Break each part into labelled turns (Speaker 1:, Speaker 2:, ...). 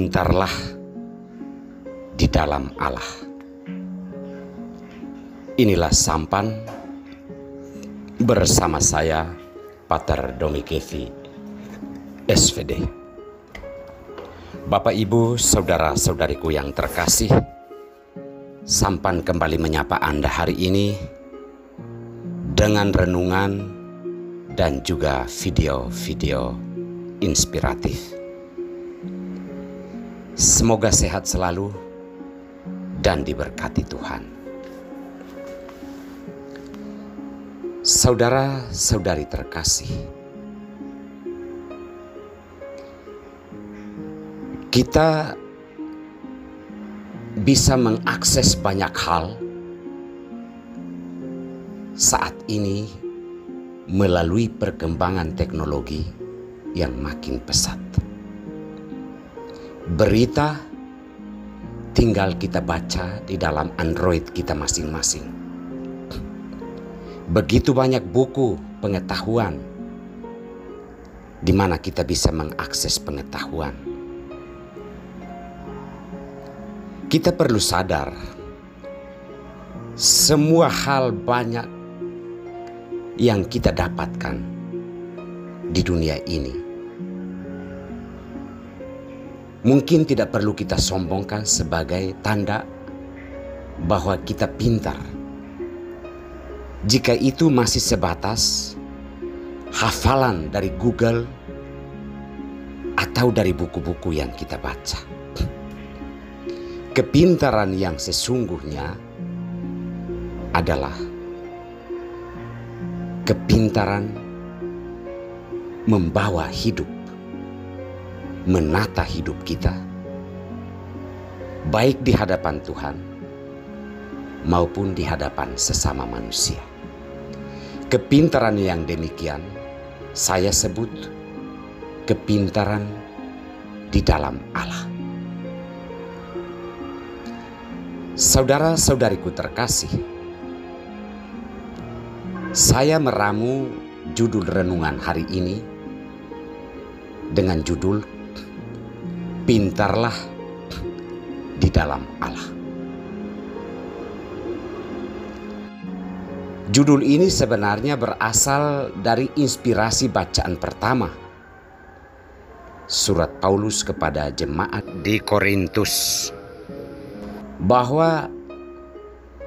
Speaker 1: Pintarlah di dalam Allah. Inilah sampan bersama saya, Pater Domikevi, SVD. Bapak, Ibu, saudara-saudariku yang terkasih, sampan kembali menyapa Anda hari ini dengan renungan dan juga video-video inspiratif. Semoga sehat selalu dan diberkati Tuhan. Saudara-saudari terkasih, kita bisa mengakses banyak hal saat ini melalui perkembangan teknologi yang makin pesat. Berita tinggal kita baca di dalam Android kita masing-masing. Begitu banyak buku pengetahuan di mana kita bisa mengakses pengetahuan. Kita perlu sadar, semua hal banyak yang kita dapatkan di dunia ini mungkin tidak perlu kita sombongkan sebagai tanda bahwa kita pintar. Jika itu masih sebatas hafalan dari Google atau dari buku-buku yang kita baca. Kepintaran yang sesungguhnya adalah kepintaran membawa hidup, menata hidup kita, baik di hadapan Tuhan maupun di hadapan sesama manusia. Kepintaran yang demikian saya sebut kepintaran di dalam Allah. Saudara-saudariku terkasih, saya meramu judul renungan hari ini dengan judul Pintarlah di dalam Allah. Judul ini sebenarnya berasal dari inspirasi bacaan pertama surat Paulus kepada jemaat di Korintus, bahwa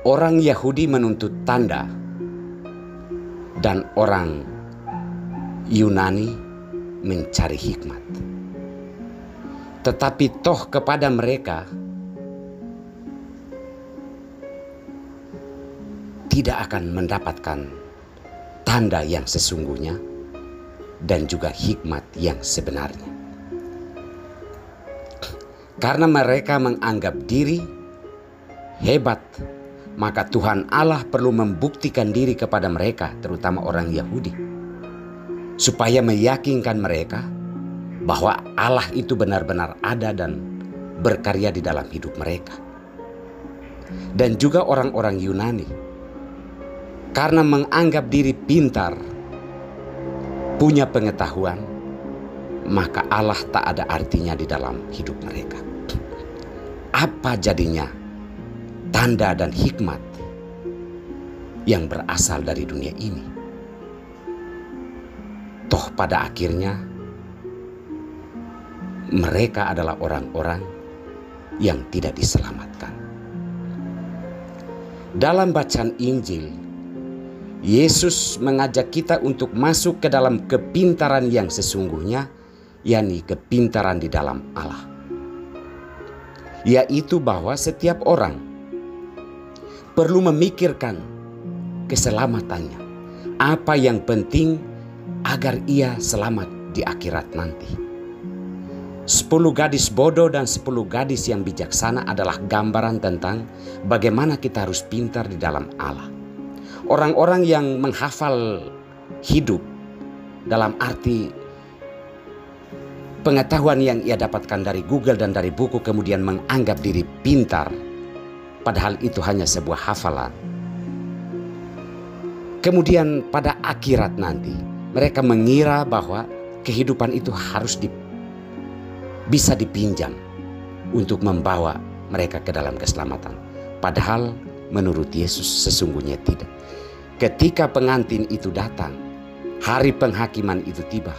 Speaker 1: orang Yahudi menuntut tanda dan orang Yunani mencari hikmat. Tetapi toh kepada mereka tidak akan mendapatkan tanda yang sesungguhnya dan juga hikmat yang sebenarnya. Karena mereka menganggap diri hebat, maka Tuhan Allah perlu membuktikan diri kepada mereka, terutama orang Yahudi, supaya meyakinkan mereka bahwa Allah itu benar-benar ada dan berkarya di dalam hidup mereka. Dan juga orang-orang Yunani, karena menganggap diri pintar, punya pengetahuan, maka Allah tak ada artinya di dalam hidup mereka. Apa jadinya tanda dan hikmat yang berasal dari dunia ini? Toh pada akhirnya mereka adalah orang-orang yang tidak diselamatkan. Dalam bacaan Injil, Yesus mengajak kita untuk masuk ke dalam kepintaran yang sesungguhnya, yakni kepintaran di dalam Allah. Yaitu bahwa setiap orang perlu memikirkan keselamatannya, apa yang penting agar ia selamat di akhirat nanti. 10 gadis bodoh dan 10 gadis yang bijaksana adalah gambaran tentang bagaimana kita harus pintar di dalam Allah. Orang-orang yang menghafal hidup dalam arti pengetahuan yang ia dapatkan dari Google dan dari buku, kemudian menganggap diri pintar, padahal itu hanya sebuah hafalan. Kemudian pada akhirat nanti mereka mengira bahwa kehidupan itu harus bisa dipinjam untuk membawa mereka ke dalam keselamatan. Padahal menurut Yesus sesungguhnya tidak. Ketika pengantin itu datang, hari penghakiman itu tiba,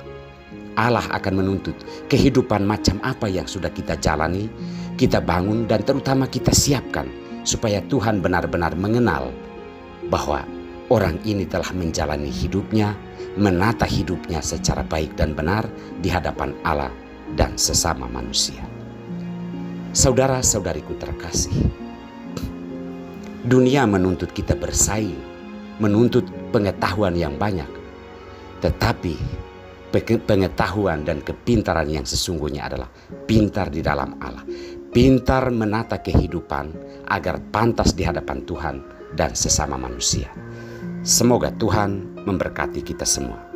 Speaker 1: Allah akan menuntut kehidupan macam apa yang sudah kita jalani, kita bangun, dan terutama kita siapkan supaya Tuhan benar-benar mengenal bahwa orang ini telah menjalani hidupnya, menata hidupnya secara baik dan benar di hadapan Allah dan sesama manusia. Saudara-saudariku terkasih, dunia menuntut kita bersaing, menuntut pengetahuan yang banyak. Tetapi pengetahuan dan kepintaran yang sesungguhnya adalah pintar di dalam Allah. Pintar menata kehidupan agar pantas di hadapan Tuhan dan sesama manusia. Semoga Tuhan memberkati kita semua.